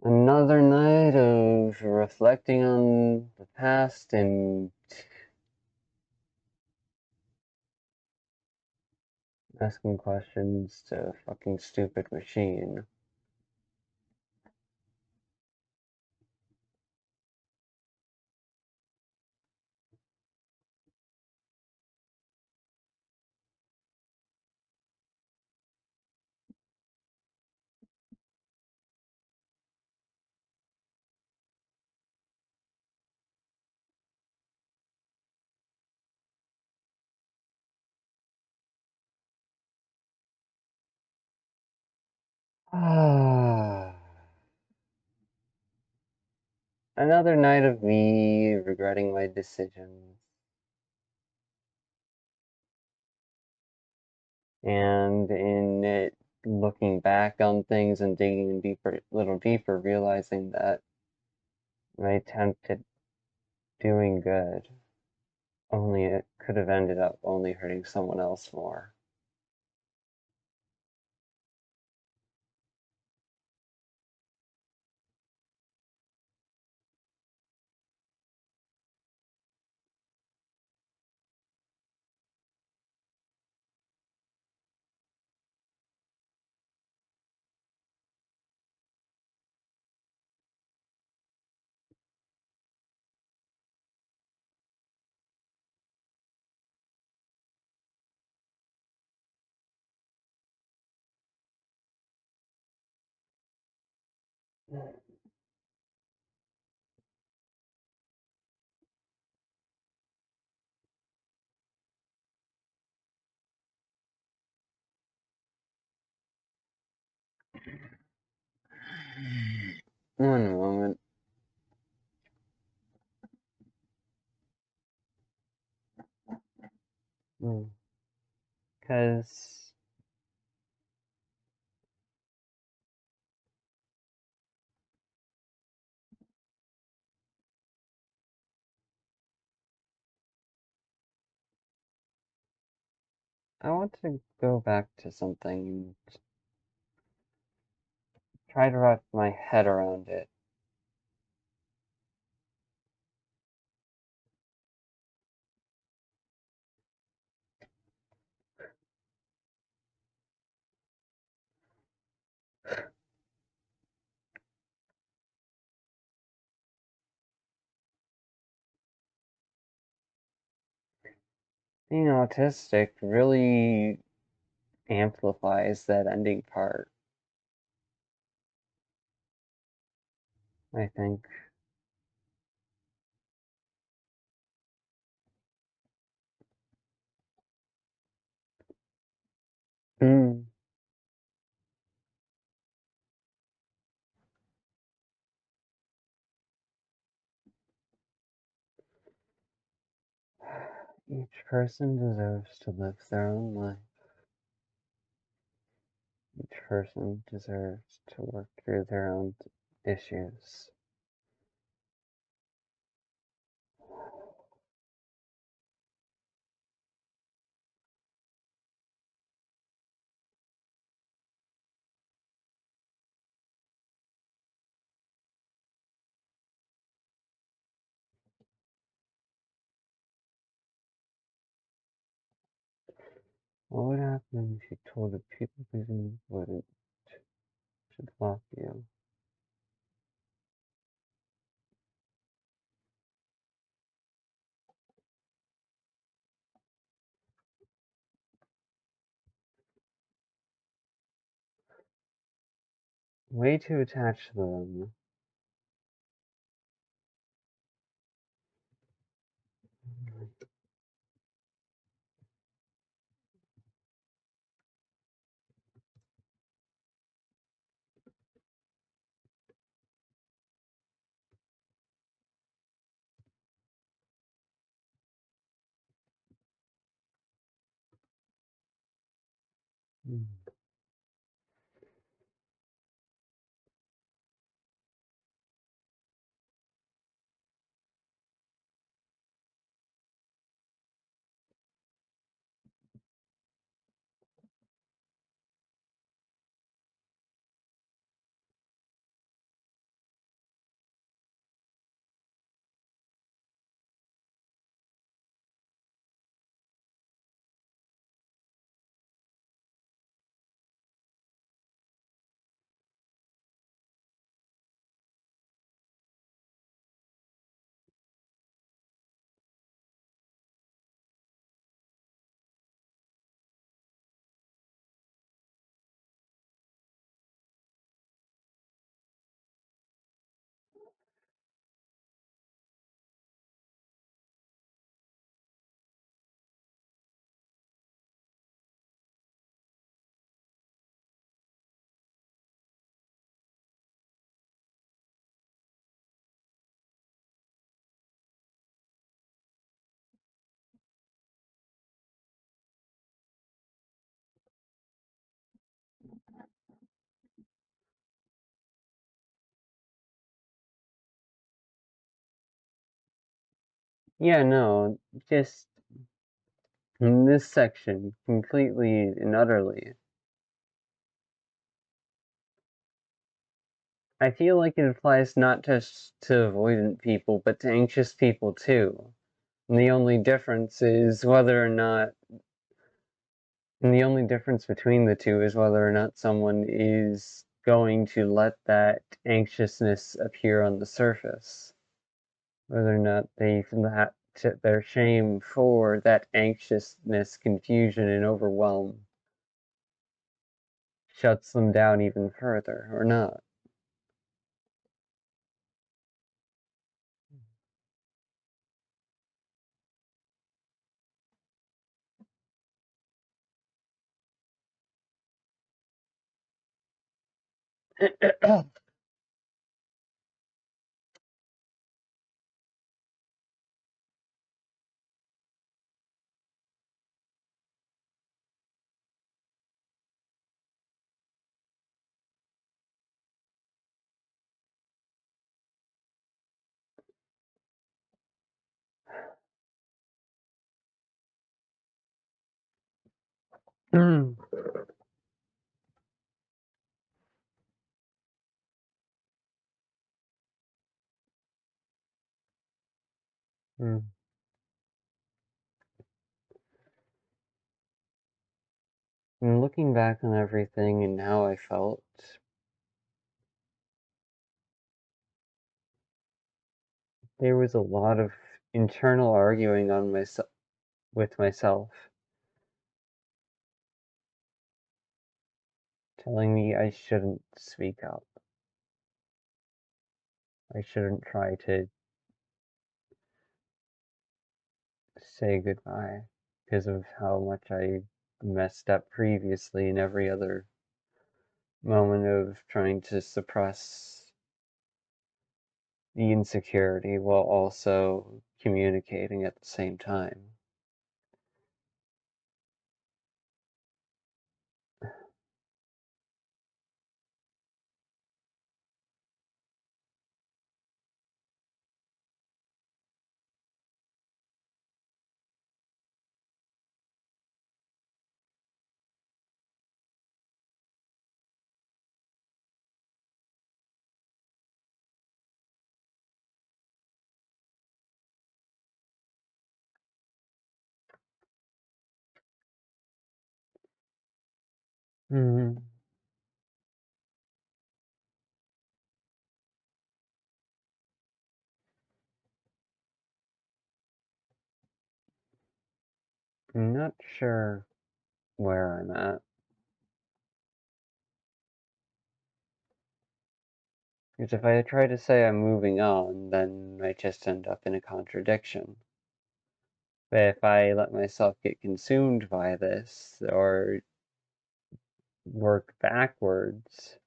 Another night of reflecting on the past and asking questions to a fucking stupid machine. Another night of me regretting my decisions and in it looking back on things and digging deeper, a little deeper, realizing that my attempt at doing good only it could have ended up only hurting someone else more. One moment. Because I want to go back to something and try to wrap my head around it. Being autistic really amplifies that ending part, I think. Mm. Each person deserves to live their own life. Each person deserves to work through their own issues. What would happen if you told the people pleasing wouldn't should block you? Way too attached to them. Mm. Yeah, no, just in this section, completely and utterly. I feel like it applies not just to avoidant people, but to anxious people too. And the only difference is whether or not, and the only difference between the two is whether or not someone is going to let that anxiousness appear on the surface. Whether or not they let their shame for that anxiousness, confusion, and overwhelm shuts them down even further, or not. Mm. Mm. And looking back on everything and how I felt, there was a lot of internal arguing on myself with myself, telling me I shouldn't speak up. I shouldn't try to say goodbye because of how much I messed up previously in every other moment of trying to suppress the insecurity while also communicating at the same time. Mm-hmm. I'm not sure where I'm at. Because if I try to say I'm moving on, then I just end up in a contradiction. But if I let myself get consumed by this or work backwards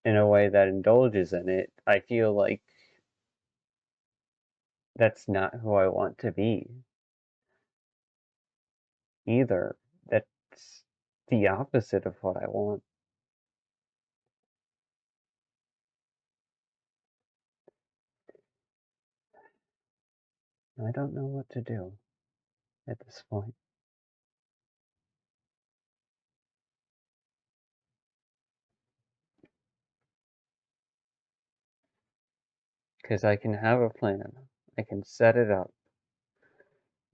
in a way that indulges in it, I feel like that's not who I want to be either. That's the opposite of what I want. I don't know what to do at this point. Because I can have a plan, I can set it up,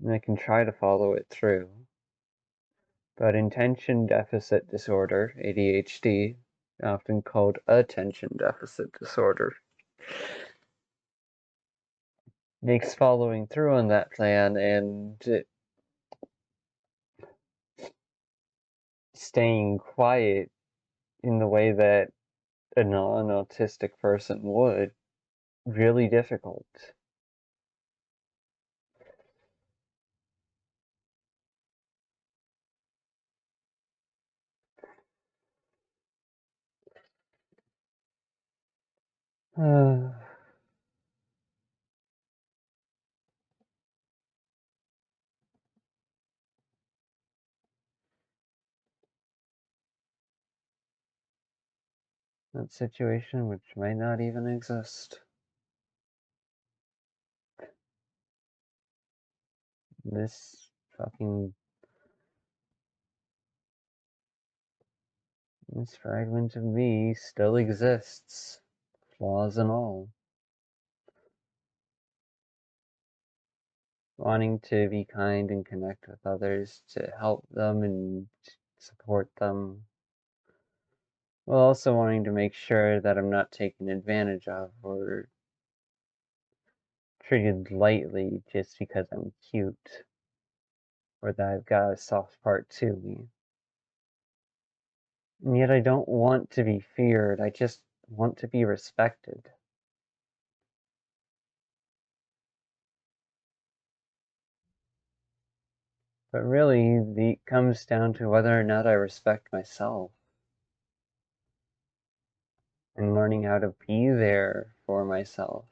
and I can try to follow it through. But attention deficit disorder, ADHD, often called attention deficit disorder, makes following through on that plan and staying quiet in the way that a non-autistic person would really difficult. That situation which might not even exist. This fucking... This fragment of me still exists, flaws and all. Wanting to be kind and connect with others, to help them and support them, while also wanting to make sure that I'm not taken advantage of or treated lightly just because I'm cute, or that I've got a soft part to me. And yet I don't want to be feared, I just want to be respected. But really, it comes down to whether or not I respect myself. And learning how to be there for myself.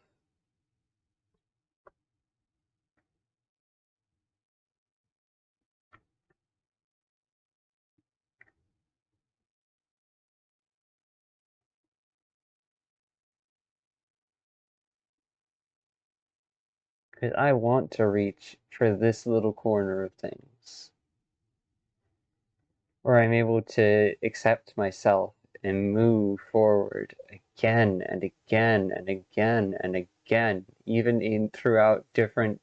Because I want to reach for this little corner of things. Where I'm able to accept myself and move forward again and again and again and again, even in throughout different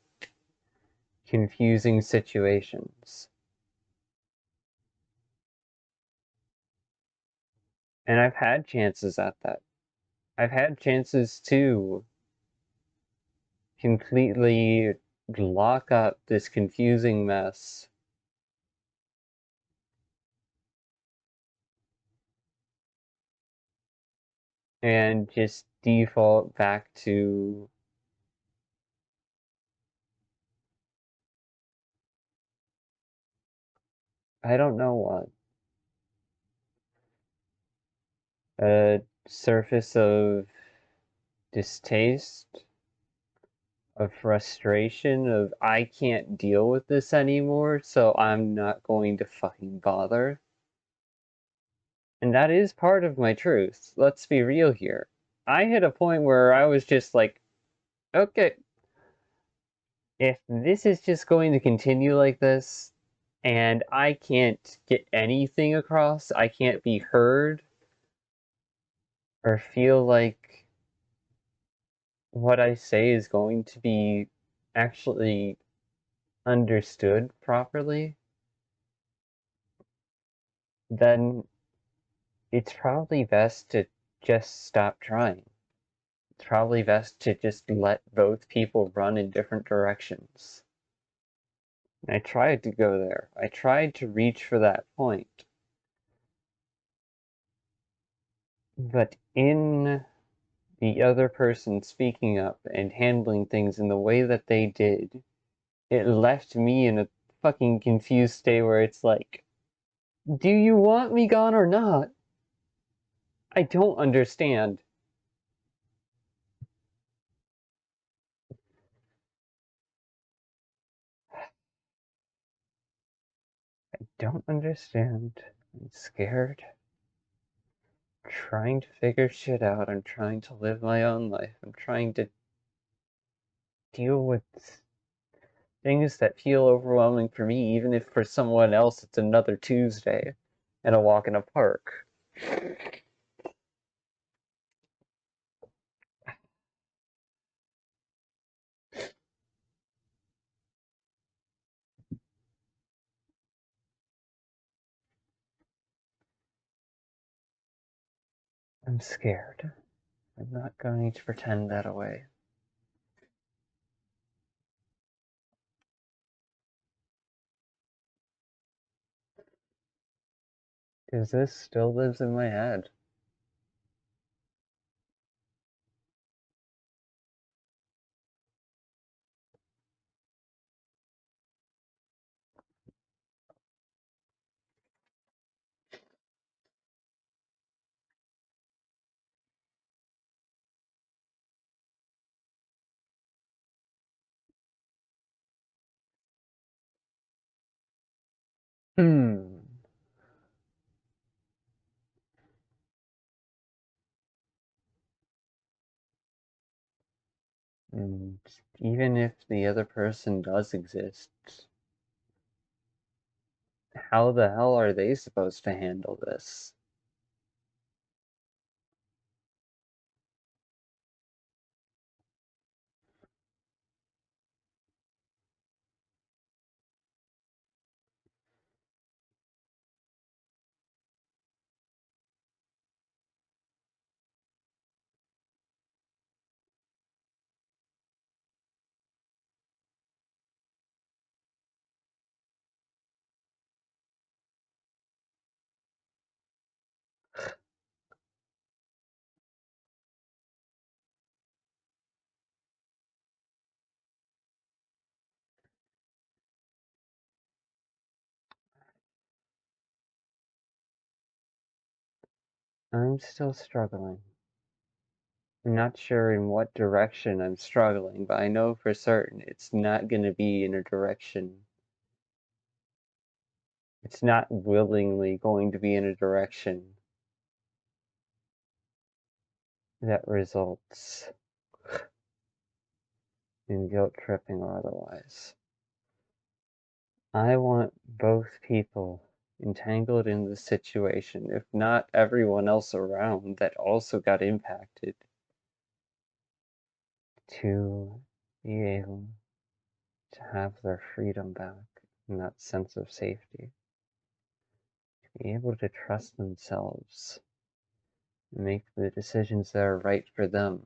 confusing situations. And I've had chances at that. I've had chances to completely lock up this confusing mess and just default back to I don't know what. A surface of distaste, of frustration, of I can't deal with this anymore, so I'm not going to fucking bother. And that is part of my truth. Let's be real here. I hit a point where I was just like, okay, if this is just going to continue like this, and I can't get anything across, I can't be heard, or feel like what I say is going to be actually understood properly, then it's probably best to just stop trying. It's probably best to just let both people run in different directions. And I tried to go there. I tried to reach for that point. But in the other person speaking up and handling things in the way that they did, it left me in a fucking confused state where it's like, do you want me gone or not? I don't understand. Don't understand. I'm scared. Trying to figure shit out. I'm trying to live my own life. I'm trying to deal with things that feel overwhelming for me, even if for someone else it's another Tuesday and a walk in a park. I'm scared. I'm not going to pretend that away. Because this still lives in my head. Hmm. And even if the other person does exist, how the hell are they supposed to handle this? I'm still struggling. I'm not sure in what direction I'm struggling, but I know for certain it's not going to be in a direction. It's not willingly going to be in a direction that results in guilt tripping or otherwise. I want both people entangled in the situation, if not everyone else around that also got impacted, to be able to have their freedom back and that sense of safety, to be able to trust themselves, and make the decisions that are right for them.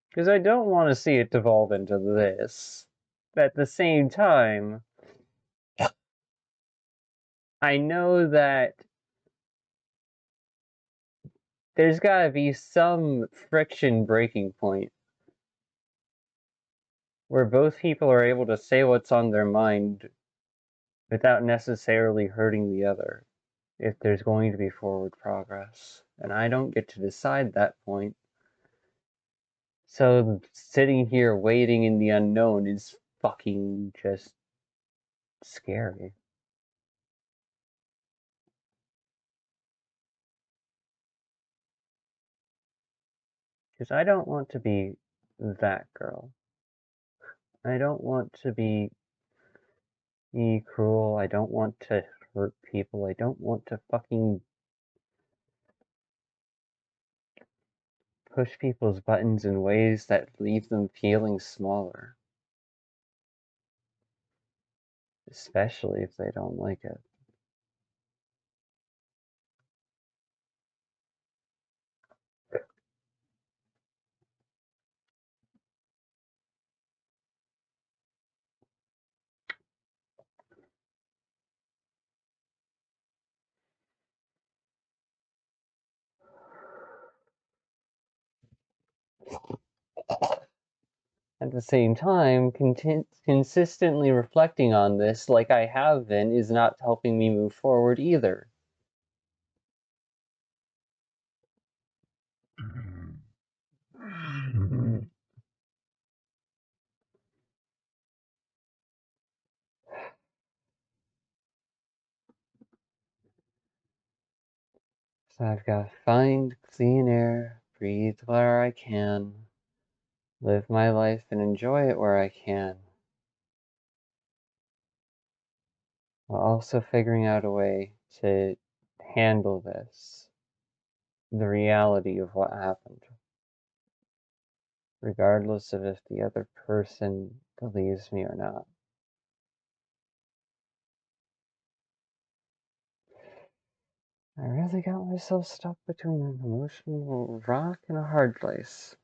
Because I don't want to see it devolve into this. At the same time, I know that there's gotta be some friction breaking point where both people are able to say what's on their mind without necessarily hurting the other, if there's going to be forward progress. And I don't get to decide that point. So sitting here waiting in the unknown is fucking just scary. Because I don't want to be that girl. I don't want to be cruel. I don't want to hurt people. I don't want to fucking push people's buttons in ways that leave them feeling smaller. Especially if they don't like it. At the same time, consistently reflecting on this like I have been is not helping me move forward either. So I've got to find clean air, breathe where I can, live my life and enjoy it where I can, while also figuring out a way to handle this, the reality of what happened, regardless of if the other person believes me or not. I really got myself stuck between an emotional rock and a hard place.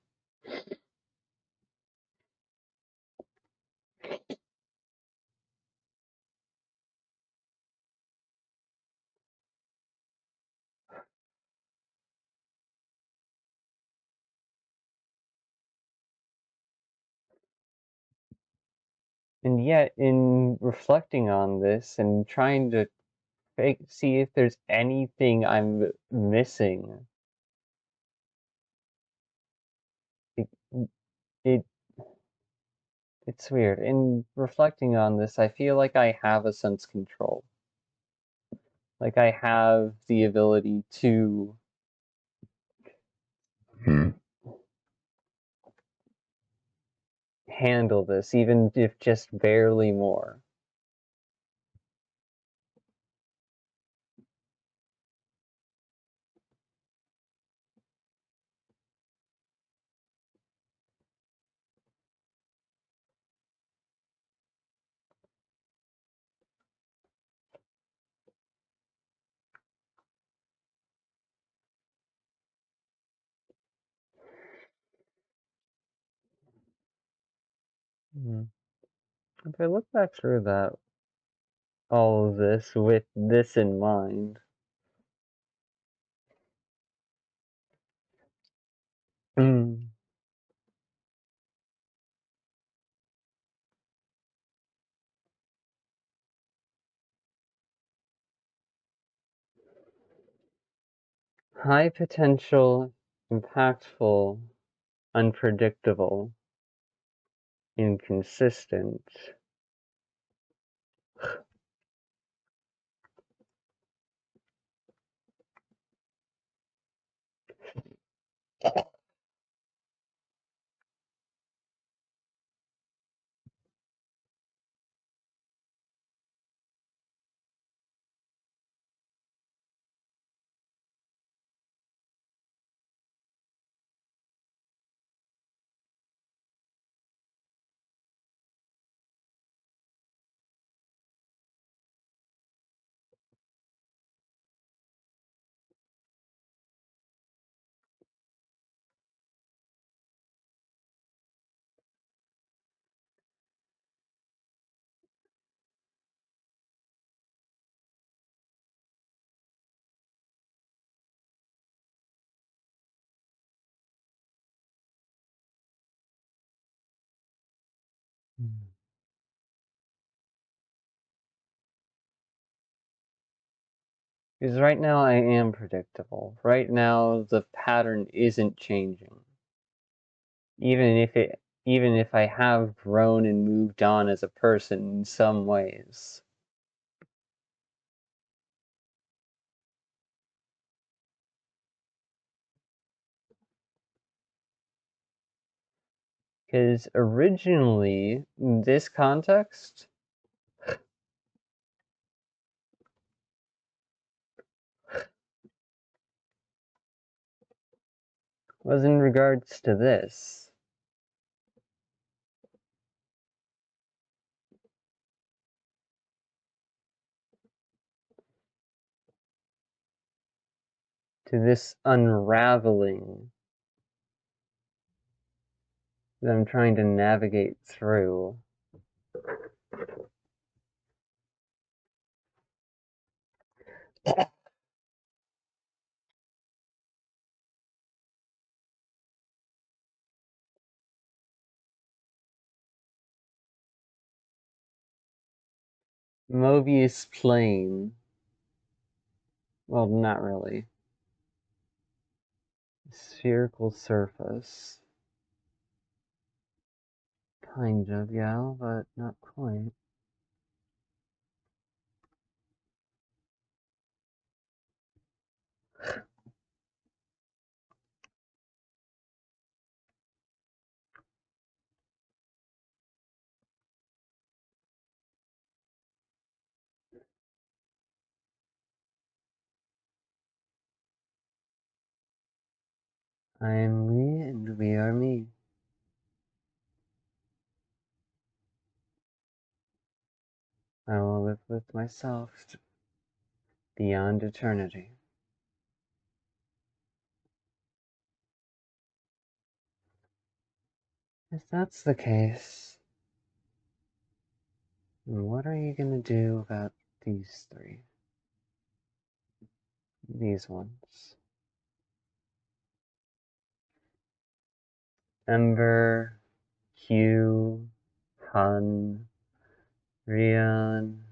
And yet, in reflecting on this and trying to see if there's anything I'm missing, it, it it's weird. In reflecting on this, I feel like I have a sense control. Like I have the ability to handle this, even if just barely more. Hmm. If I look back through that, all of this with this in mind, high potential, impactful, unpredictable, inconsistent. Because right now I am predictable. Right now the pattern isn't changing. Even if I have grown and moved on as a person in some ways. Because originally, this context was in regards to this. To this unraveling that I'm trying to navigate through. Mobius plane. Well, not really. Spherical surface. Kind of, yeah, but not quite. I am we and we are me. I will live with myself beyond eternity. If that's the case, then what are you gonna do about these three? These ones. Ember, Hugh, Hun, Rion.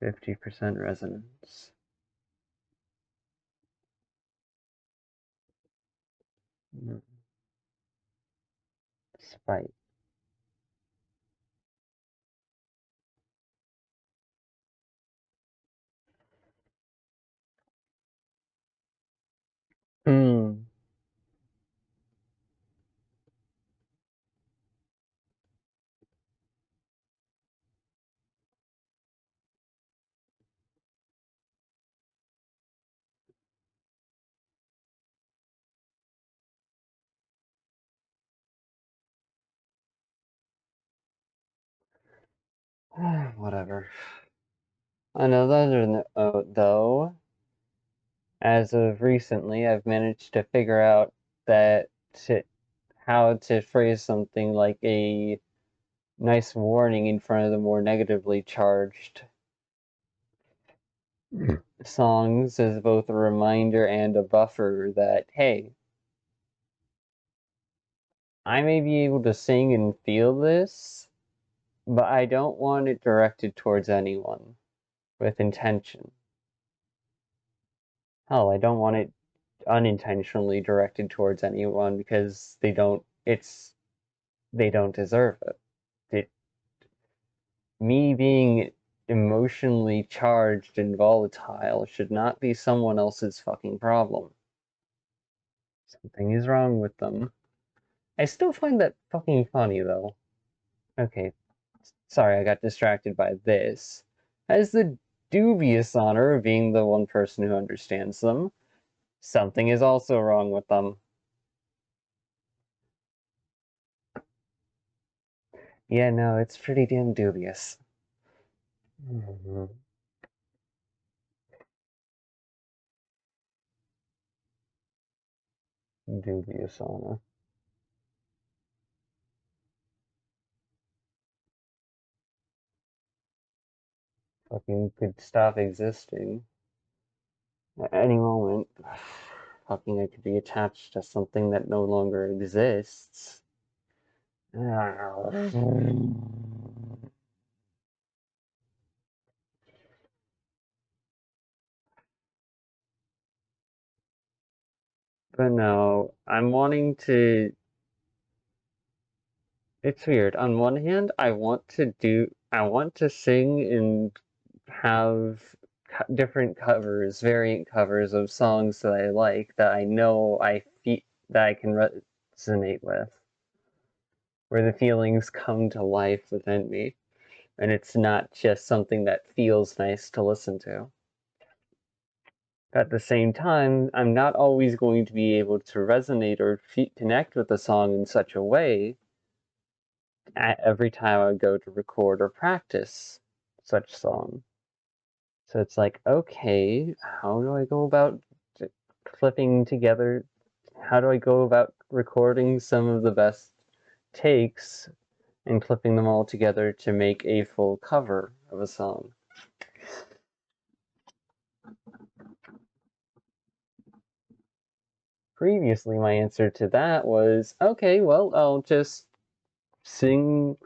50% resonance. Spite. Hmm. Whatever. Another note, though, as of recently, I've managed to figure out that how to phrase something like a nice warning in front of the more negatively charged songs as both a reminder and a buffer that, hey, I may be able to sing and feel this, but I don't want it directed towards anyone with intention. Hell, I don't want it unintentionally directed towards anyone because they don't deserve it. it Me being emotionally charged and volatile should not be someone else's fucking problem. Something is wrong with them. I still find that fucking funny though. Okay, sorry I got distracted by this. Has the dubious honor of being the one person who understands them. Something is also wrong with them. Yeah, no, it's pretty damn dubious. Mhm. Dubious honor. Fucking could stop existing at any moment. Fucking I could be attached to something that no longer exists. But no, I'm wanting to. It's weird. On one hand, I want to sing and have different covers, variant covers of songs that I like that I know that I can resonate with, where the feelings come to life within me, and it's not just something that feels nice to listen to. At the same time, I'm not always going to be able to resonate or connect with a song in such a way every time I go to record or practice such song. So it's like, okay, how do I go about clipping together? How do I go about recording some of the best takes and clipping them all together to make a full cover of a song? Previously, my answer to that was, okay, well, I'll just sing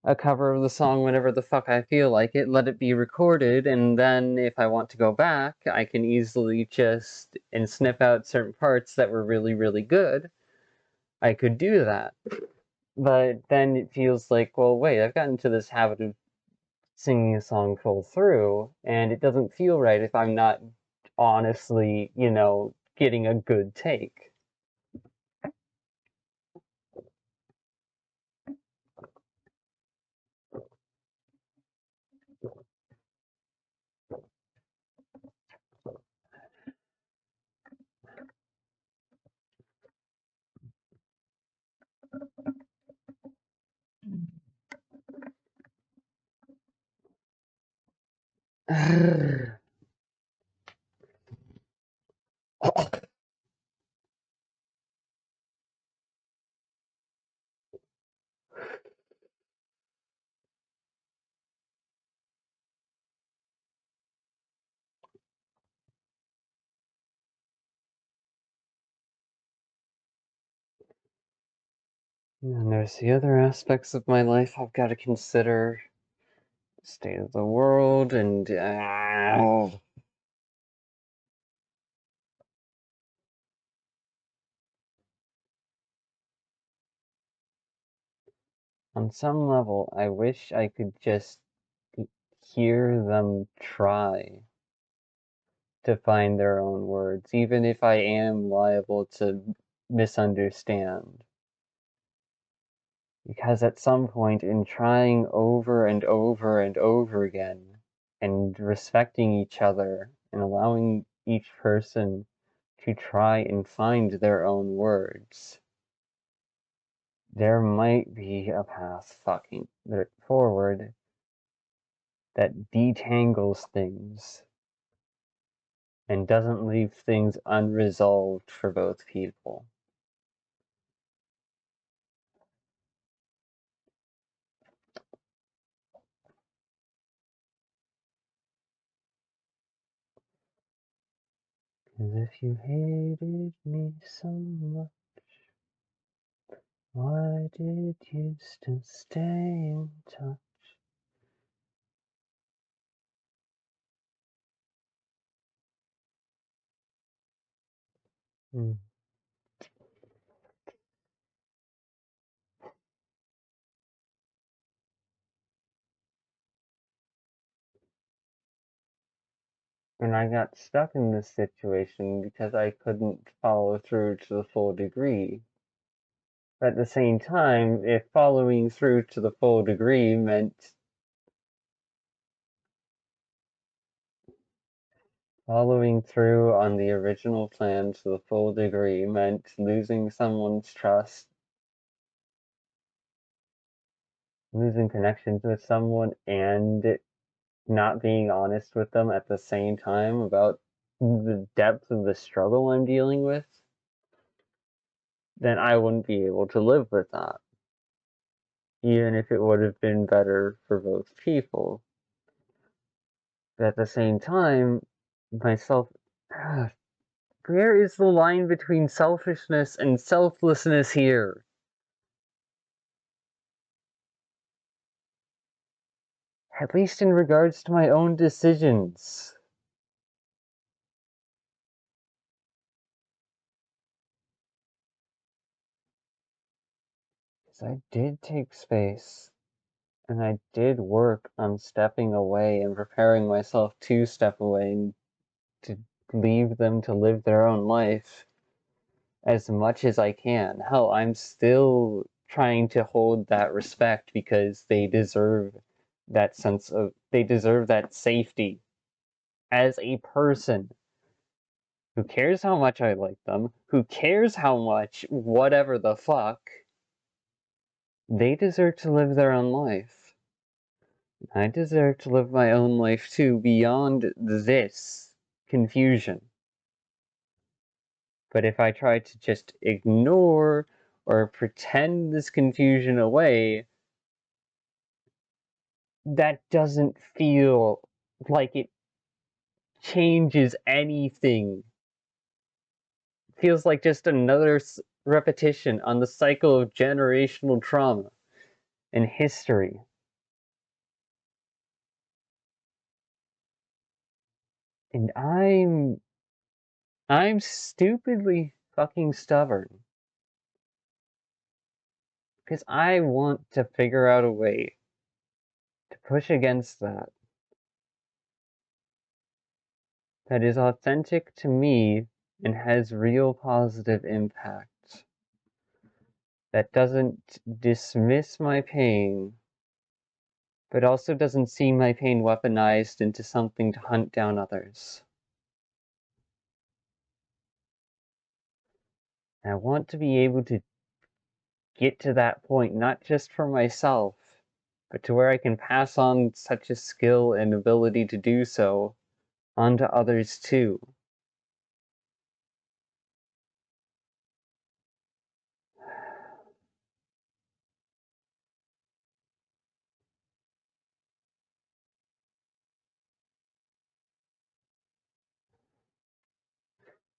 a cover of the song whenever the fuck I feel like it, let it be recorded, and then if I want to go back, I can easily just and snip out certain parts that were really, really good. I could do that. But then it feels like, well, wait, I've gotten into this habit of singing a song full through, and it doesn't feel right if I'm not honestly, getting a good take. And there's the other aspects of my life I've got to consider. The state of the world and on some level, I wish I could just hear them try to find their own words, even if I am liable to misunderstand. Because at some point, in trying over and over and over again, and respecting each other, and allowing each person to try and find their own words, there might be a path forward that detangles things and doesn't leave things unresolved for both people. Cause if you hated me so much, why did you still stay in touch? Hmm. And I got stuck in this situation because I couldn't follow through to the full degree. But at the same time, if following through to the full degree meant following through on the original plan to the full degree meant losing someone's trust, losing connections with someone, and not being honest with them at the same time about the depth of the struggle I'm dealing with, then I wouldn't be able to live with that, even if it would have been better for both people. But at the same time, myself, where is the line between selfishness and selflessness here? At least in regards to my own decisions. Because I did take space, and I did work on stepping away and preparing myself to step away and to leave them to live their own life as much as I can. Hell, I'm still trying to hold that respect because they deserve that they deserve that safety as a person who cares how much I like them, who cares how much whatever the fuck, they deserve to live their own life. I deserve to live my own life too, beyond this confusion. But if I try to just ignore or pretend this confusion away, that doesn't feel like it changes anything. It feels like just another repetition on the cycle of generational trauma and history. And I'm stupidly fucking stubborn because I want to figure out a way to push against that is authentic to me and has real positive impact. That doesn't dismiss my pain, but also doesn't see my pain weaponized into something to hunt down others. I want to be able to get to that point, not just for myself, but to where I can pass on such a skill and ability to do so onto others too.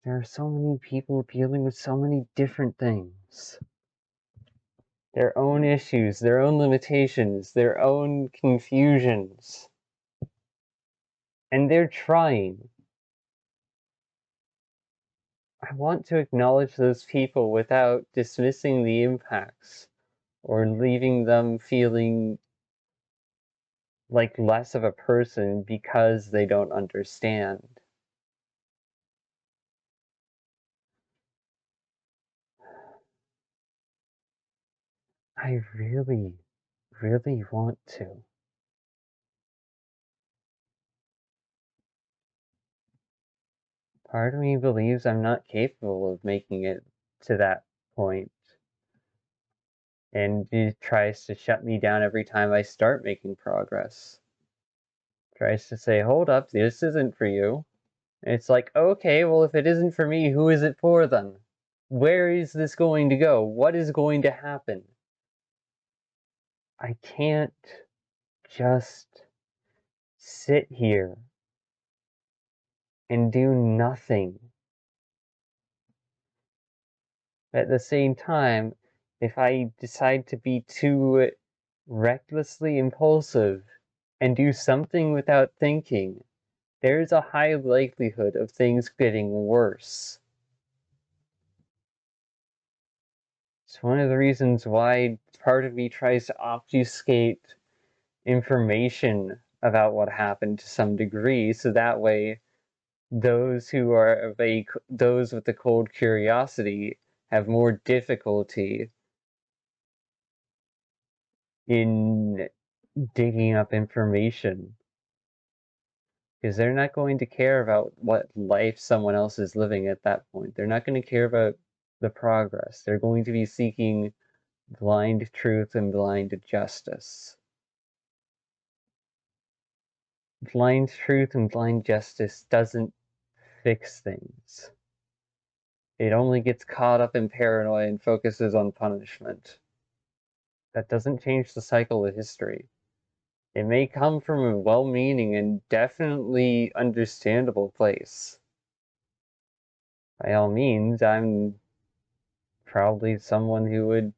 There are so many people dealing with so many different things. their own issues, their own limitations, their own confusions. And they're trying. I want to acknowledge those people without dismissing the impacts or leaving them feeling like less of a person because they don't understand. I really, really want to. Part of me believes I'm not capable of making it to that point, and it tries to shut me down every time I start making progress. Tries to say, hold up, this isn't for you. And it's like, okay, well, if it isn't for me, who is it for then? Where is this going to go? What is going to happen? I can't just sit here and do nothing. At the same time, if I decide to be too recklessly impulsive and do something without thinking, there's a high likelihood of things getting worse. It's one of the reasons why part of me tries to obfuscate information about what happened to some degree, so that way those with the cold curiosity have more difficulty in digging up information, because they're not going to care about what life someone else is living at that point. They're not going to care about the progress. They're going to be seeking blind truth and blind justice. Blind truth and blind justice doesn't fix things. It only gets caught up in paranoia and focuses on punishment. That doesn't change the cycle of history. It may come from a well-meaning and definitely understandable place. By all means, I'm probably someone who would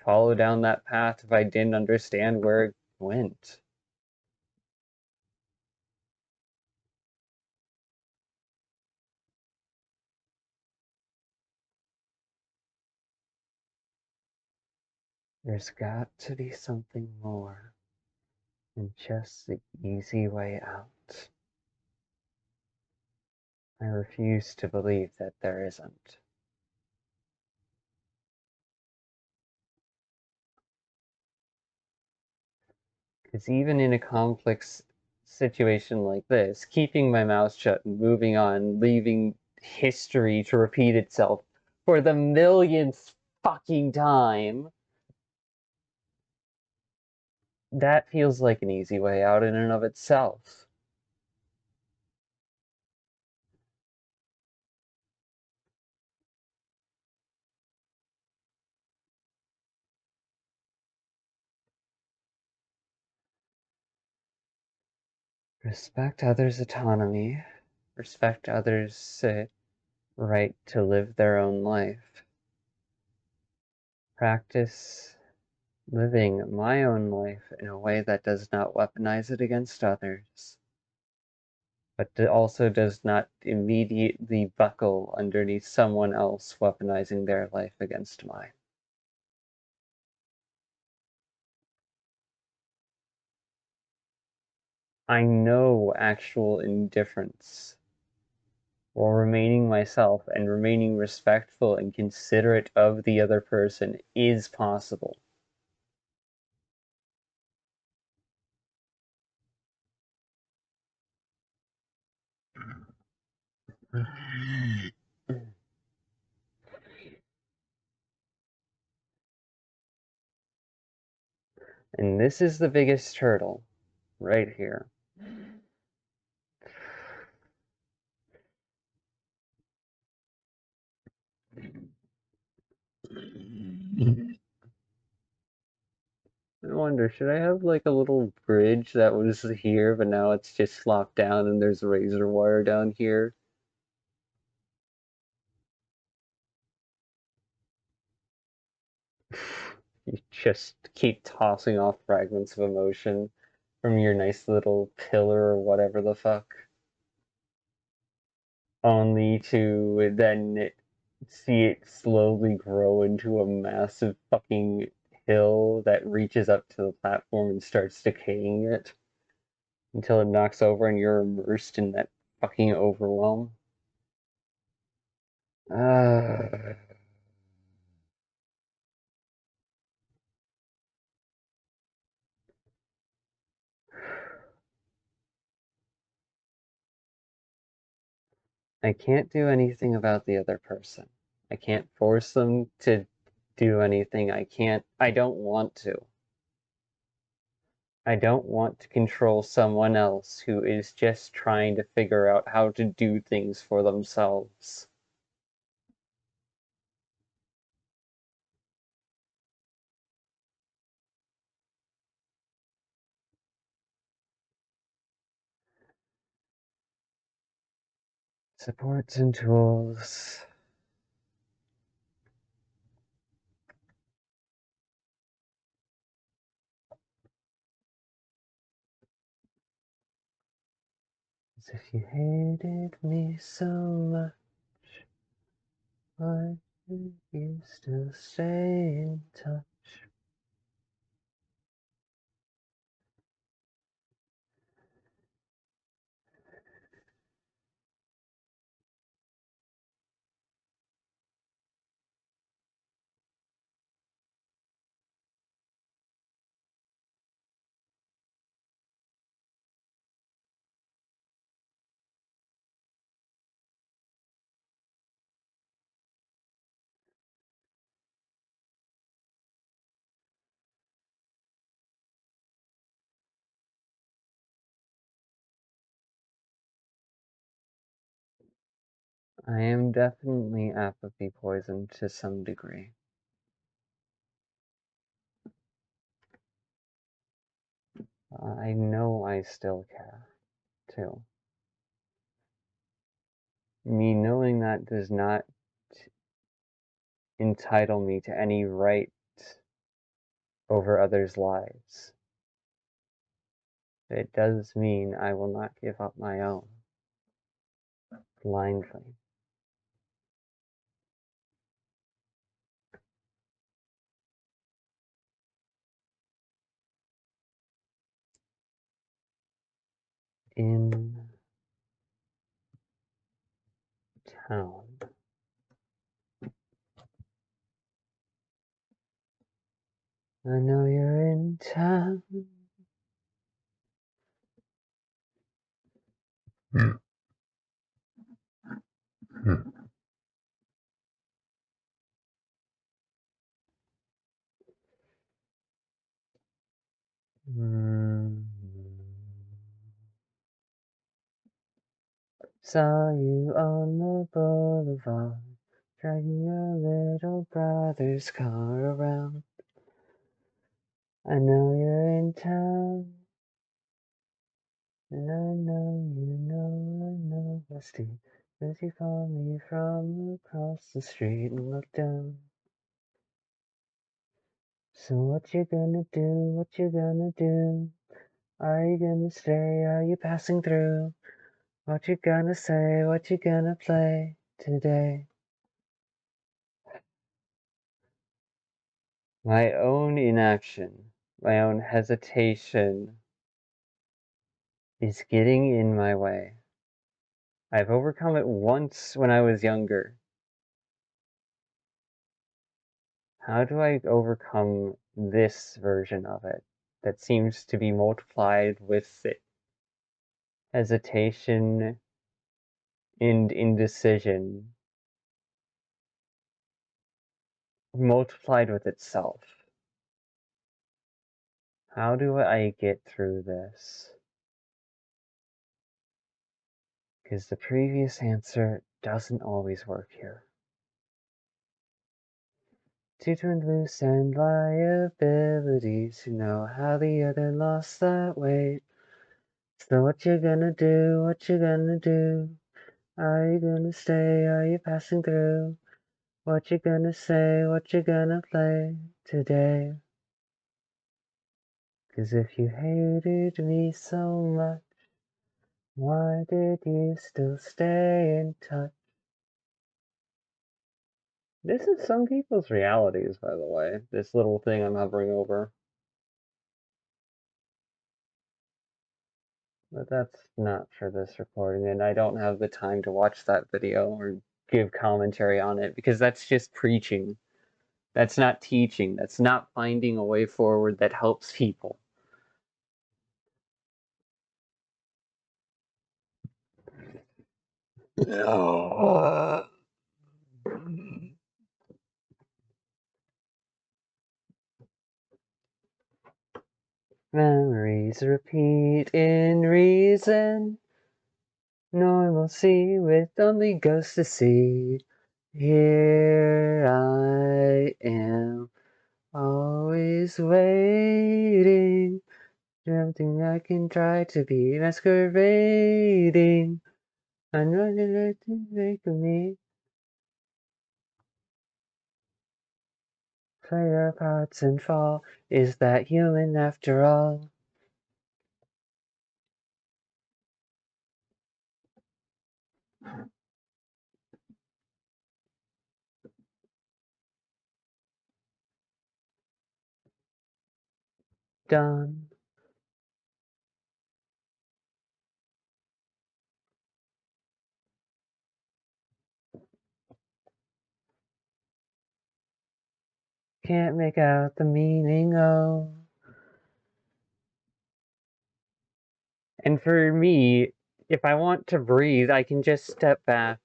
follow down that path if I didn't understand where it went. There's got to be something more than just the easy way out. I refuse to believe that there isn't. Because even in a complex situation like this, keeping my mouth shut and moving on, leaving history to repeat itself for the millionth fucking time, that feels like an easy way out in and of itself. Respect others' autonomy, respect others' right to live their own life. Practice living my own life in a way that does not weaponize it against others, but also does not immediately buckle underneath someone else weaponizing their life against mine. I know actual indifference while remaining myself and remaining respectful and considerate of the other person is possible. And this is the biggest hurdle right here. I wonder, should I have like a little bridge that was here, but now it's just flopped down and there's razor wire down here? You just keep tossing off fragments of emotion from your nice little pillar or whatever the fuck, only to then see it slowly grow into a massive fucking hill that reaches up to the platform and starts decaying it until it knocks over and you're immersed in that fucking overwhelm. Uh, I can't do anything about the other person. I can't force them to do anything. I don't want to. I don't want to control someone else who is just trying to figure out how to do things for themselves. Supports and tools. As if you hated me so much, why do you still stay in touch? I am definitely apathy poisoned to some degree. I know I still care, too. Me knowing that does not entitle me to any right over others' lives. It does mean I will not give up my own blindly. In town. I know you're in town. Mm. Saw you on the boulevard, dragging your little brother's car around. I know you're in town, and I know, Rusty, as you call me from across the street and look down. So what you gonna do, what you gonna do? Are you gonna stay, are you passing through? What you gonna say, what you gonna play today? My own inaction, my own hesitation is getting in my way. I've overcome it once when I was younger. How do I overcome this version of it that seems to be multiplied with hesitation and indecision, multiplied with itself? How do I get through this? Because the previous answer doesn't always work here. Two twin loose and liabilities who know how the other lost that weight. So what you gonna do, what you gonna do? Are you gonna stay, are you passing through? What you gonna say, what you gonna play today? 'Cause if you hated me so much, why did you still stay in touch? This is some people's realities, by the way, this little thing I'm hovering over. But that's not for this recording, and I don't have the time to watch that video or give commentary on it, because that's just preaching. That's not teaching. That's not finding a way forward that helps people. Memories repeat in reason. Normalcy with only ghosts to see. Here I am, always waiting. Something I can try to be masquerading. I'm running to make of me. Play our parts and fall. Is that human after all? Done. Can't make out the meaning of. And for me, if I want to breathe, I can just step back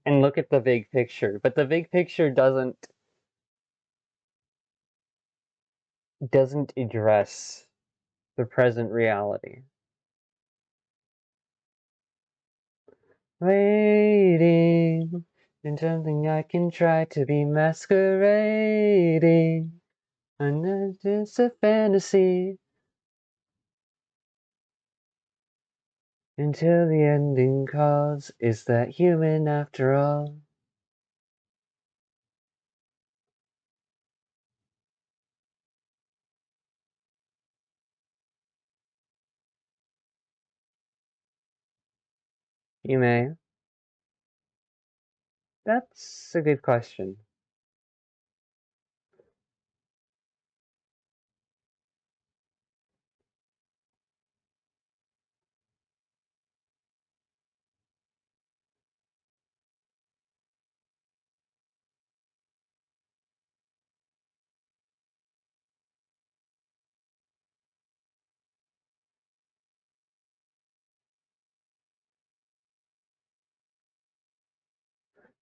and look at the big picture. But the big picture doesn't address the present reality. Waiting in something I can try to be masquerading. And it's just a fantasy until the ending calls. Is that human after all? You may. That's a good question.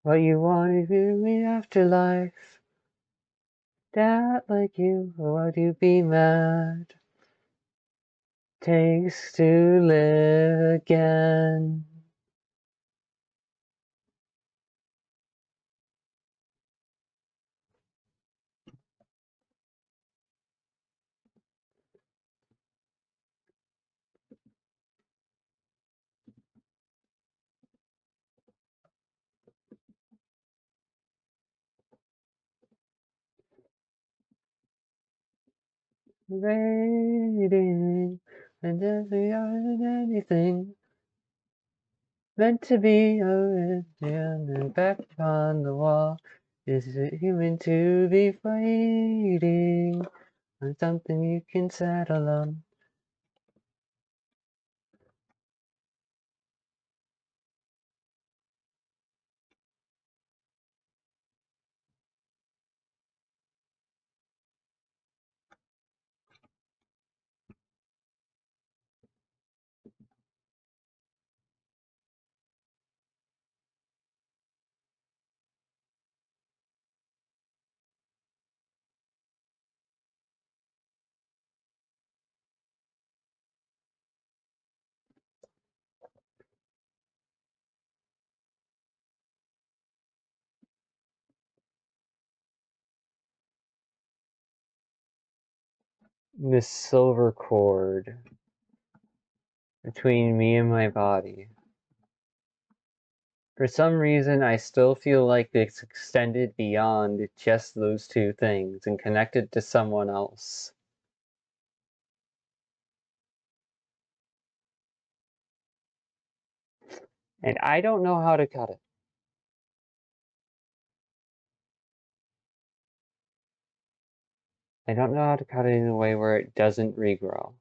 What you wanted in the afterlife? That like you, or would you be mad? Takes to live again. Waiting, and if we aren't anything meant to be over and back on the wall. Is it human to be waiting on something you can settle on? This silver cord between me and my body. For some reason, I still feel like it's extended beyond just those two things and connected to someone else. And I don't know how to cut it. I don't know how to cut it in a way where it doesn't regrow.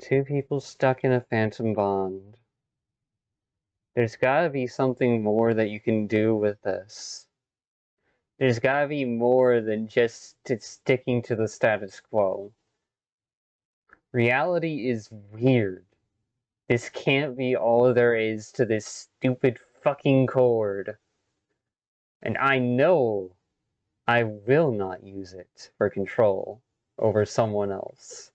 Two people stuck in a phantom bond. There's gotta be something more that you can do with this. There's gotta be more than just sticking to the status quo. Reality is weird. This can't be all there is to this stupid fucking chord. And I know I will not use it for control over someone else.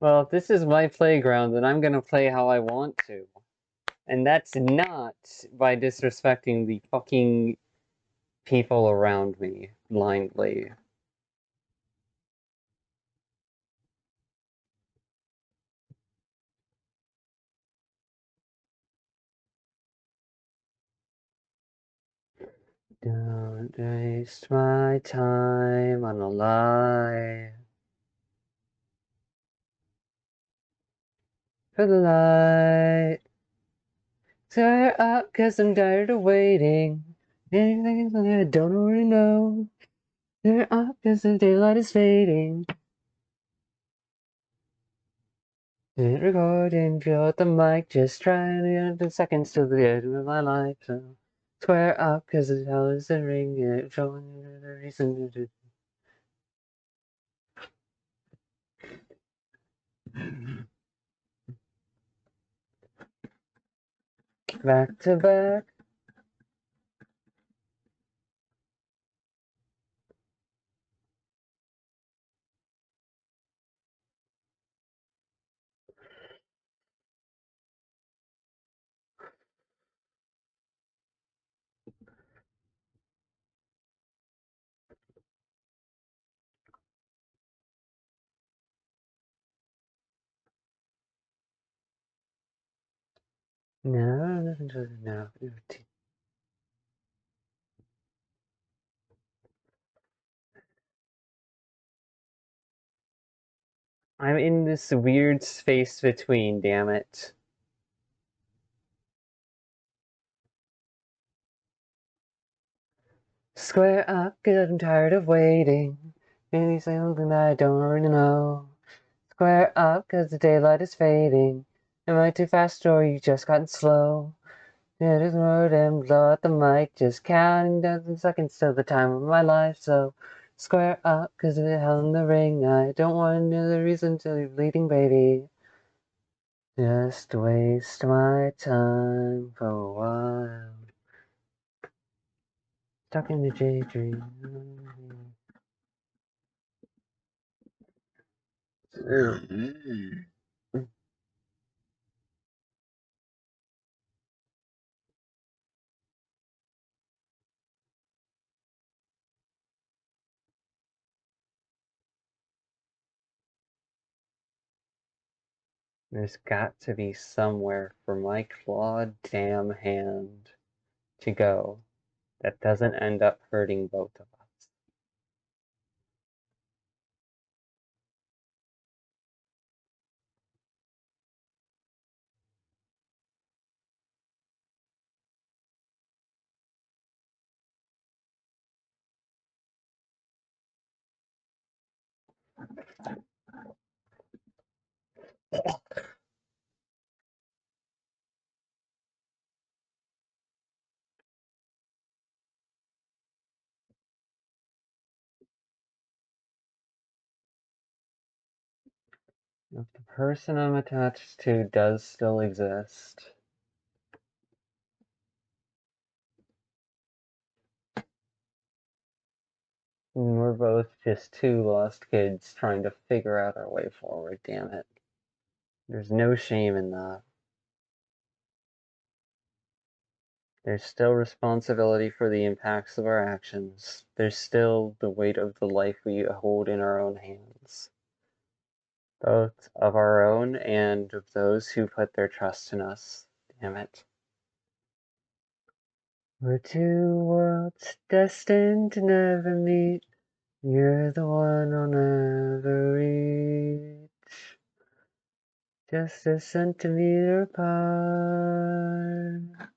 Well, if this is my playground, then I'm gonna play how I want to. And that's not by disrespecting the fucking people around me blindly. Don't waste my time on a lie. For the light. Tear up, cause I'm tired of waiting. Anything I don't already know. Tear up, cause the daylight is fading. Hit record and feel at the mic, just trying to get the seconds to the end of my life. So square up, cause the hell is the ring, and showing you the reason to back to back. No, no. I'm in this weird space between, damn it. Square up, cause I'm tired of waiting. Maybe say something that I don't already know. Square up, cause the daylight is fading. Am I too fast or you just gotten slow? Yeah, just road and blow out the mic, just counting down the seconds till the time of my life. So square up, cause of the hell in the ring. I don't want another reason till you're bleeding, baby. Just waste my time for a while. Stuck in the daydream. There's got to be somewhere for my clawed damn hand to go that doesn't end up hurting both of us. If the person I'm attached to does still exist, and we're both just two lost kids trying to figure out our way forward, damn it. There's no shame in that. There's still responsibility for the impacts of our actions. There's still the weight of the life we hold in our own hands, both of our own and of those who put their trust in us. Damn it. We're two worlds destined to never meet. You're the one I'll never reach. Just a centimeter apart.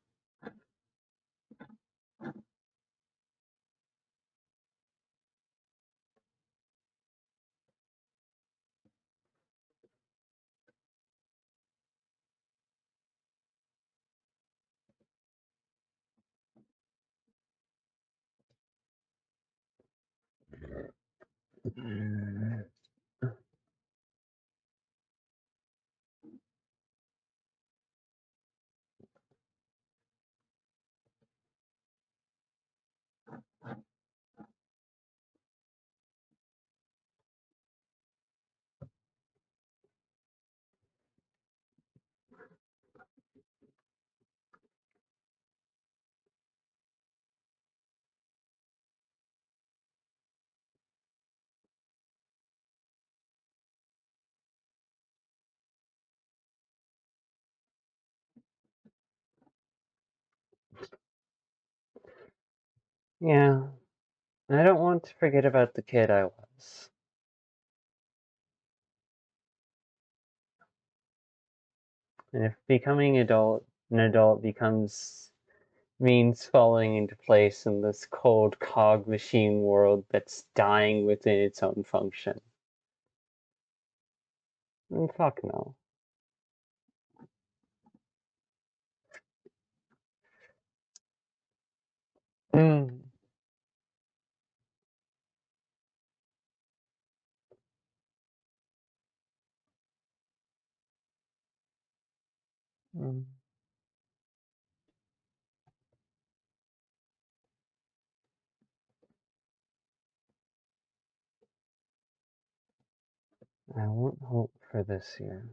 Yeah, I don't want to forget about the kid I was. And if becoming an adult means falling into place in this cold cog machine world that's dying within its own function, then fuck no. Mm. Mm. I won't hope for this year.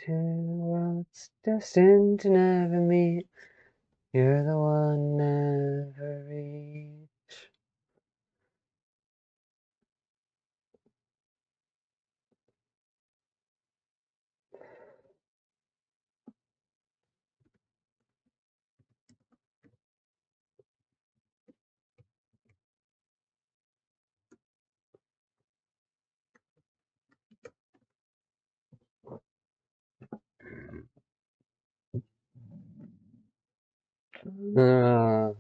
Two worlds destined to never meet. You're the one never reach. Uh,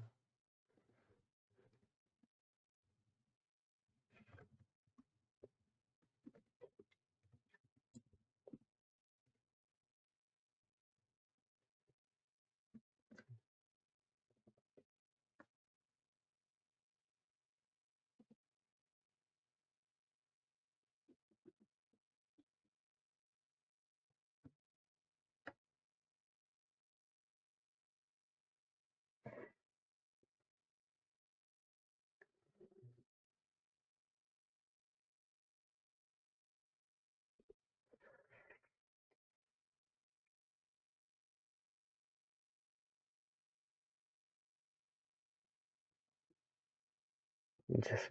Just,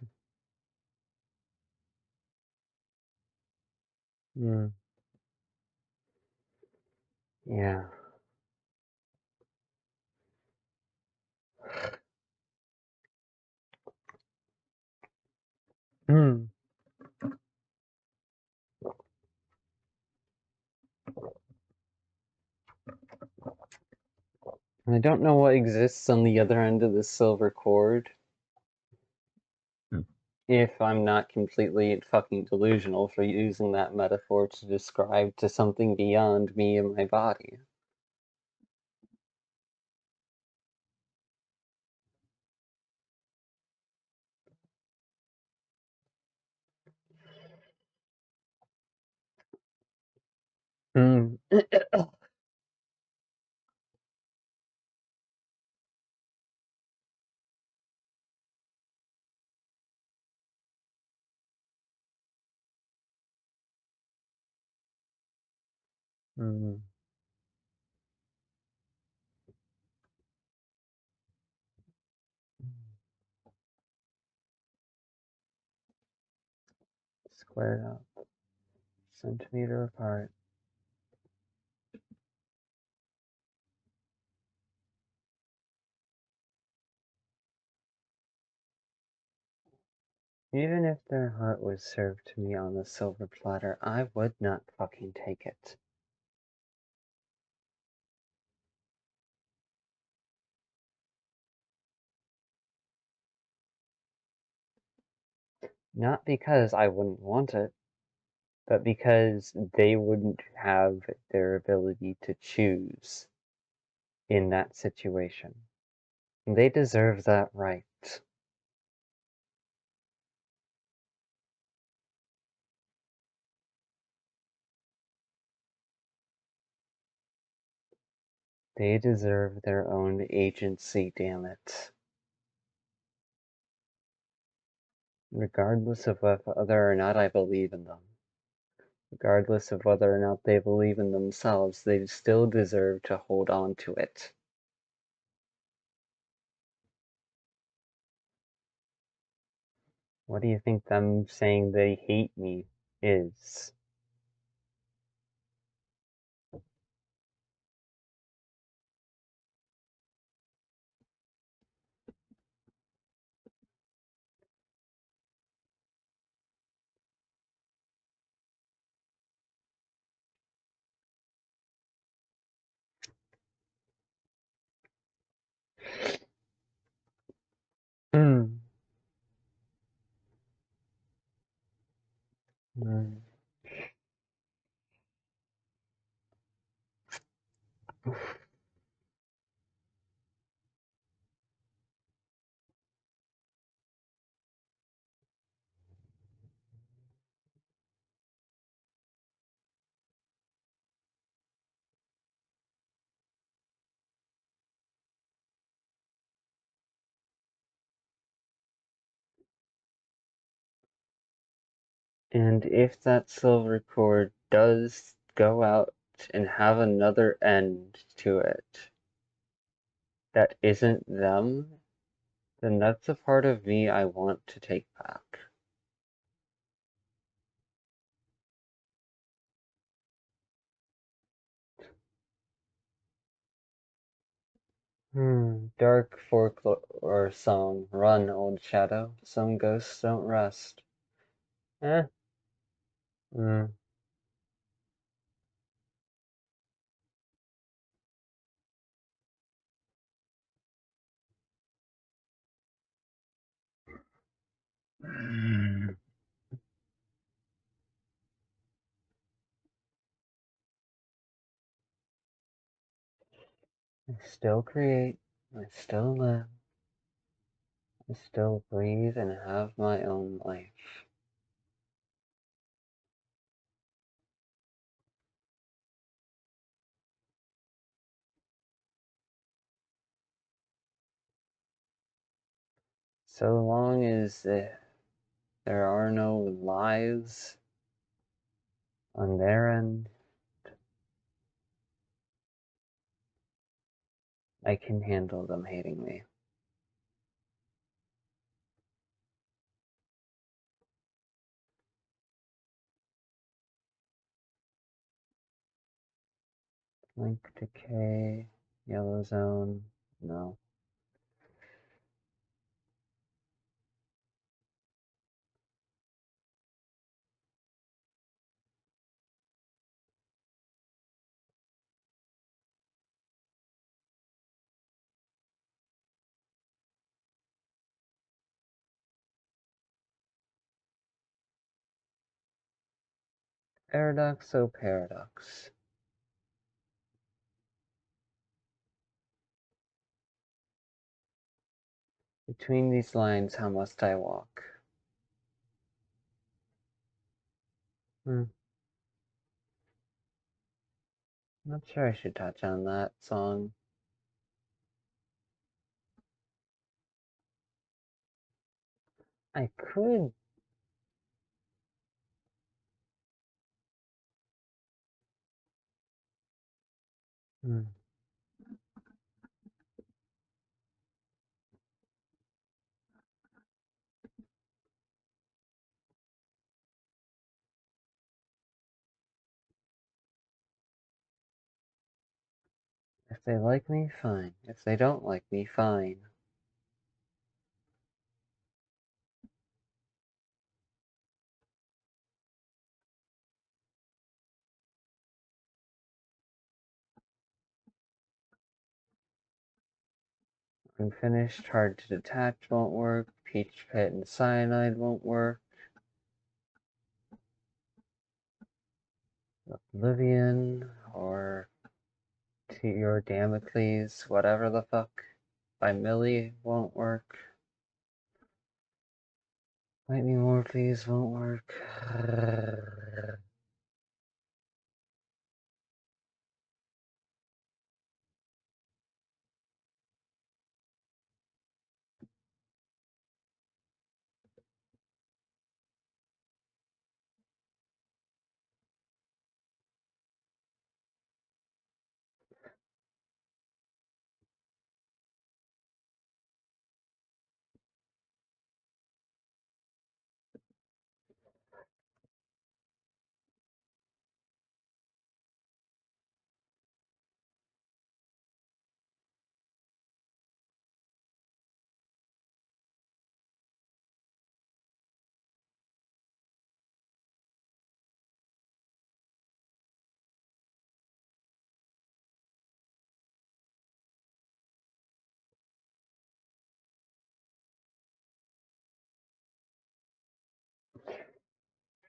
mm, yeah. Mm. I don't know what exists on the other end of the silver cord, if I'm not completely fucking delusional for using that metaphor to describe to something beyond me and my body. Mm. Mm. Squared up, centimeter apart. Even if their heart was served to me on a silver platter, I would not fucking take it. Not because I wouldn't want it, but because they wouldn't have their ability to choose in that situation. They deserve that right. They deserve their own agency, damn it. Regardless of whether or not I believe in them. Regardless of whether or not they believe in themselves, they still deserve to hold on to it. What do you think them saying they hate me is? Mm. Mm. And if that silver cord does go out and have another end to it that isn't them, then that's a part of me I want to take back. Dark folklore song. Run, old shadow. Some ghosts don't rest. Eh. Mm. I still create. I still live. I still breathe and have my own life. So long as there are no lies on their end, I can handle them hating me. Link decay, yellow zone, no. Paradox, oh paradox. Between these lines, how must I walk? Hmm. Not sure I should touch on that song. I could. Hmm. If they like me, fine. If they don't like me, fine. Unfinished, hard to detach won't work. Peach pit and cyanide won't work. Oblivion or to your Damocles, whatever the fuck, by Millie won't work. Bite me more, please, won't work.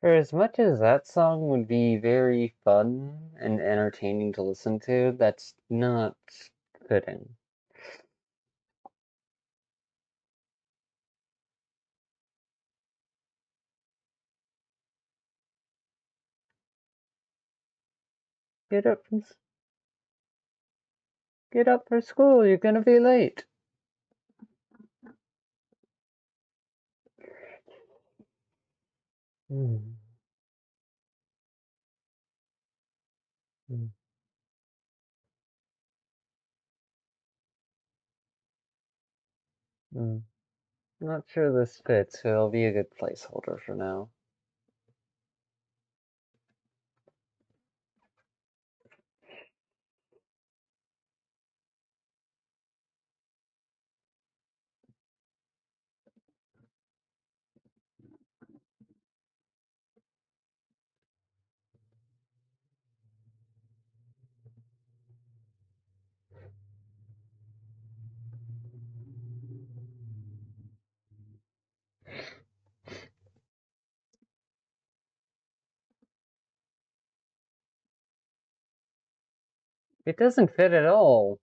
For as much as that song would be very fun and entertaining to listen to, that's not fitting. Get up from, get up for school, you're gonna be late. Mm. Mm. Mm. Not sure this fits, so it'll be a good placeholder for now. It doesn't fit at all.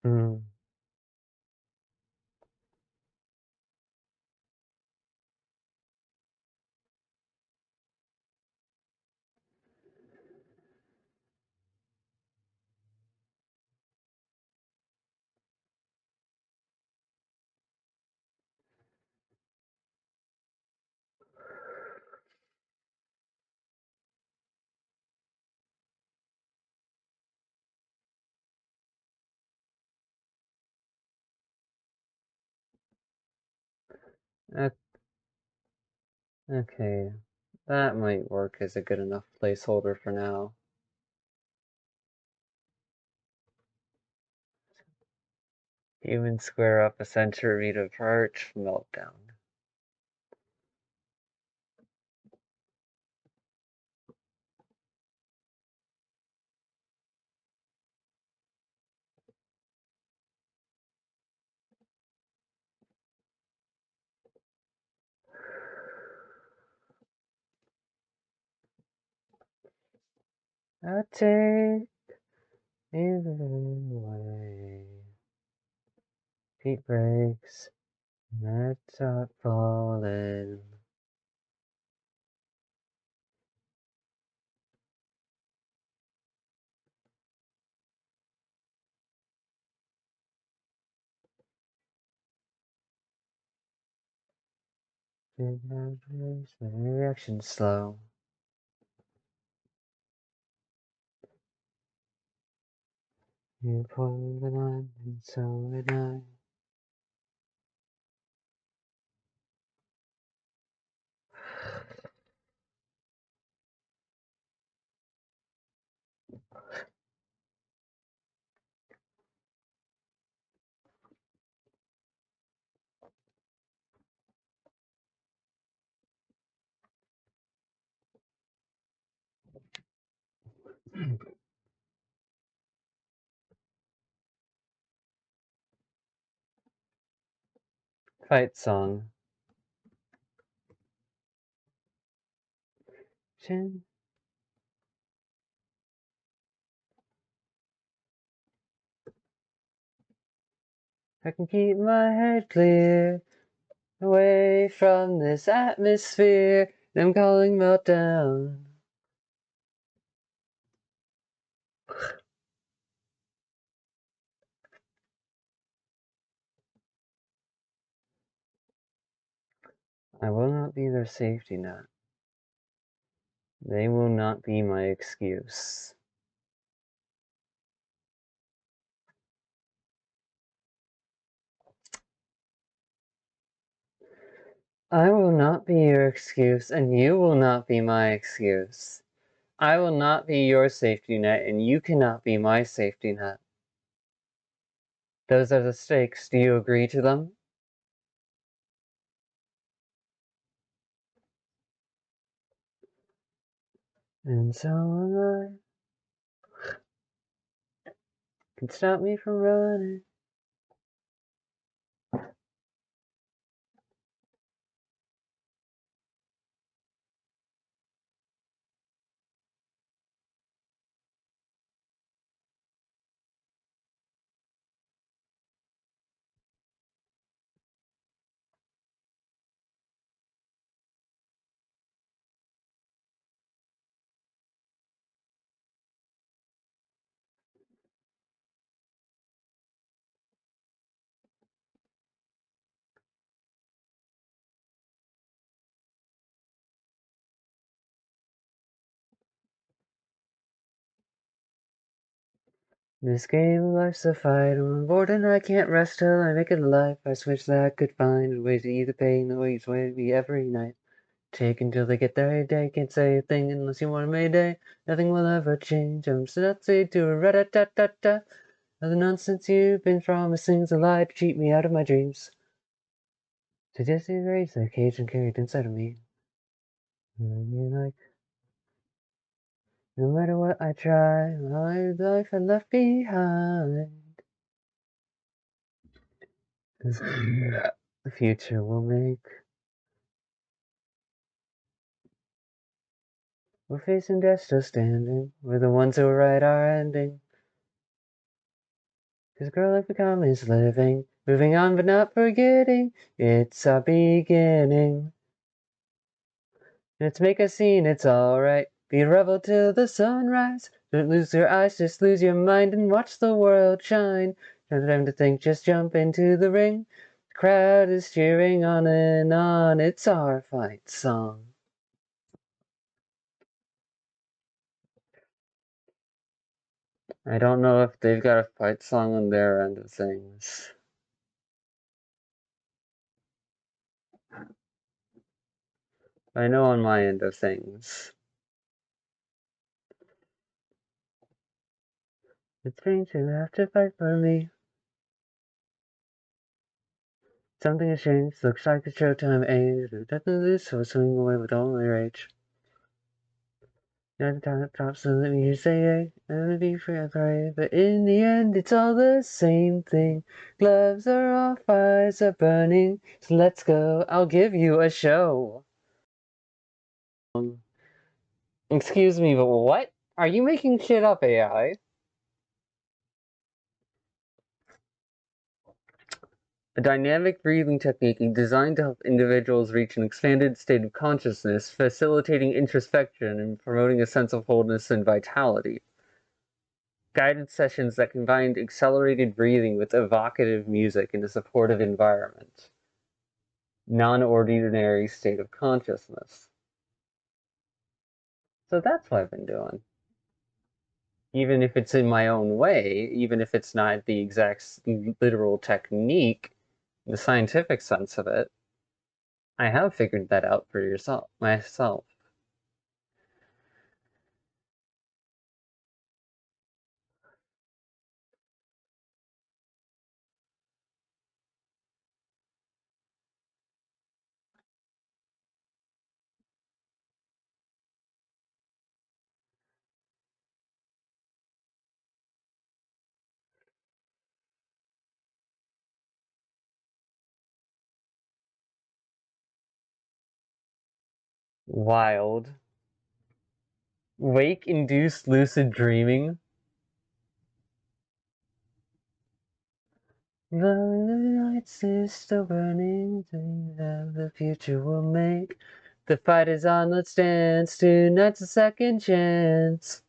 Mm. Okay, that might work as a good enough placeholder for now. Humans square up a century of arch meltdown. I'll take it away. Feet breaks, let's start falling. My reaction slow. You pulled it on, and so did I. Fight song. Chin. I can keep my head clear, away from this atmosphere. I'm calling meltdown. I will not be their safety net. They will not be my excuse. I will not be your excuse, and you will not be my excuse. I will not be your safety net, and you cannot be my safety net. Those are the stakes. Do you agree to them? And so am I. Can stop me from running. This game of life's a fight. I'm bored and I can't rest till I make it a life. I switch that I could find a way to ease the pain, the way it's way to be every night. Take until they get their day. Can't say a thing unless you want a mayday. Nothing will ever change. I'm so not say to a rat-a-tat-tat-tat. All the nonsense you've been promising's a lie to cheat me out of my dreams. So just erase the cage and carry it inside of me. And you're like, no matter what I try, my life I left behind. The future will make. We're facing death still standing. We're the ones who write our ending. 'Cause girl, life become is living. Moving on but not forgetting. It's our beginning. Let's make a scene, it's alright. Be a rebel till the sunrise. Don't lose your eyes, just lose your mind and watch the world shine. No time to think, just jump into the ring. The crowd is cheering on and on. It's our fight song. I don't know if they've got a fight song on their end of things. I know on my end of things. It's strange to have to fight for me. Something has changed, looks like it's showtime age. Definitely so swing away with all my rage. Now the time drops so let me say hey, and be free and pray. But in the end it's all the same thing. Gloves are off, eyes are burning. So let's go, I'll give you a show. Excuse me, but what? Are you making shit up, AI? A dynamic breathing technique designed to help individuals reach an expanded state of consciousness, facilitating introspection and promoting a sense of wholeness and vitality. Guided sessions that combined accelerated breathing with evocative music in a supportive environment. Non-ordinary state of consciousness. So that's what I've been doing. Even if it's in my own way, even if it's not the exact literal technique, the scientific sense of it, I have figured that out for myself. Wild. Wake-induced lucid dreaming. The lights is still burning, that the future will make. The fight is on, let's dance. Tonight's a second chance.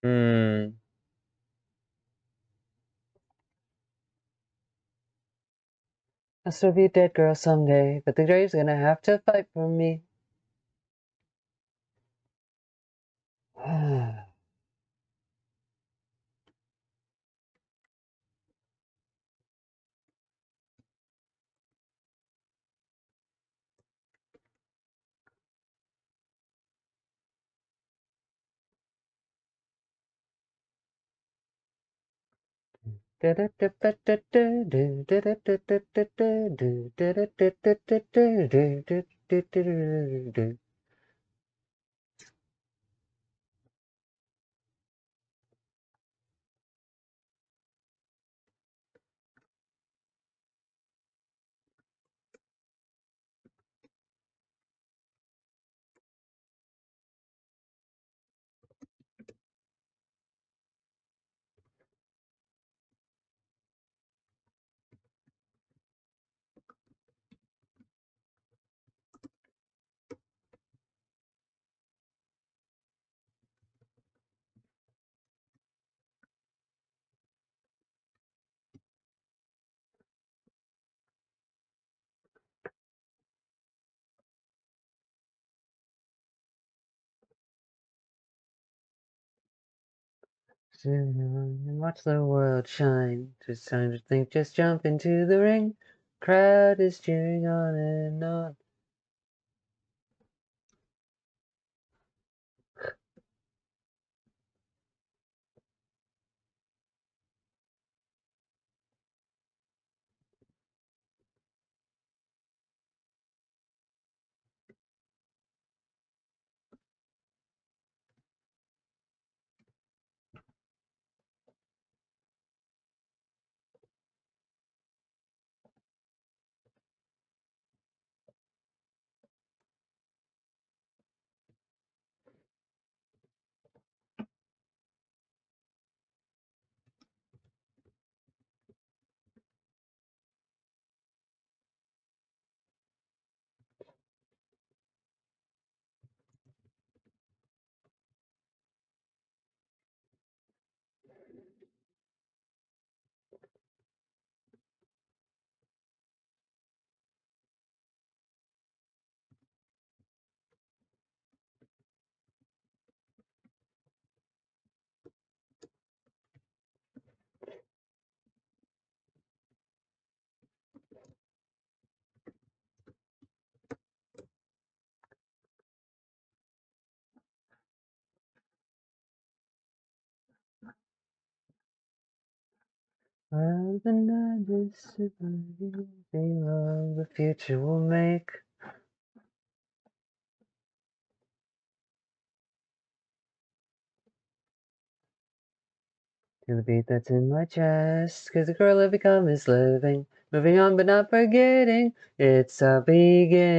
Hmm. I'll still be a dead girl someday, but the grave's gonna have to fight for me. And watch the world shine. Just time to think, just jump into the ring. Crowd is cheering on and on. While the night is surviving all the future will make. To the beat that's in my chest, 'cause the girl I've become is living, moving on but not forgetting. It's a beginning.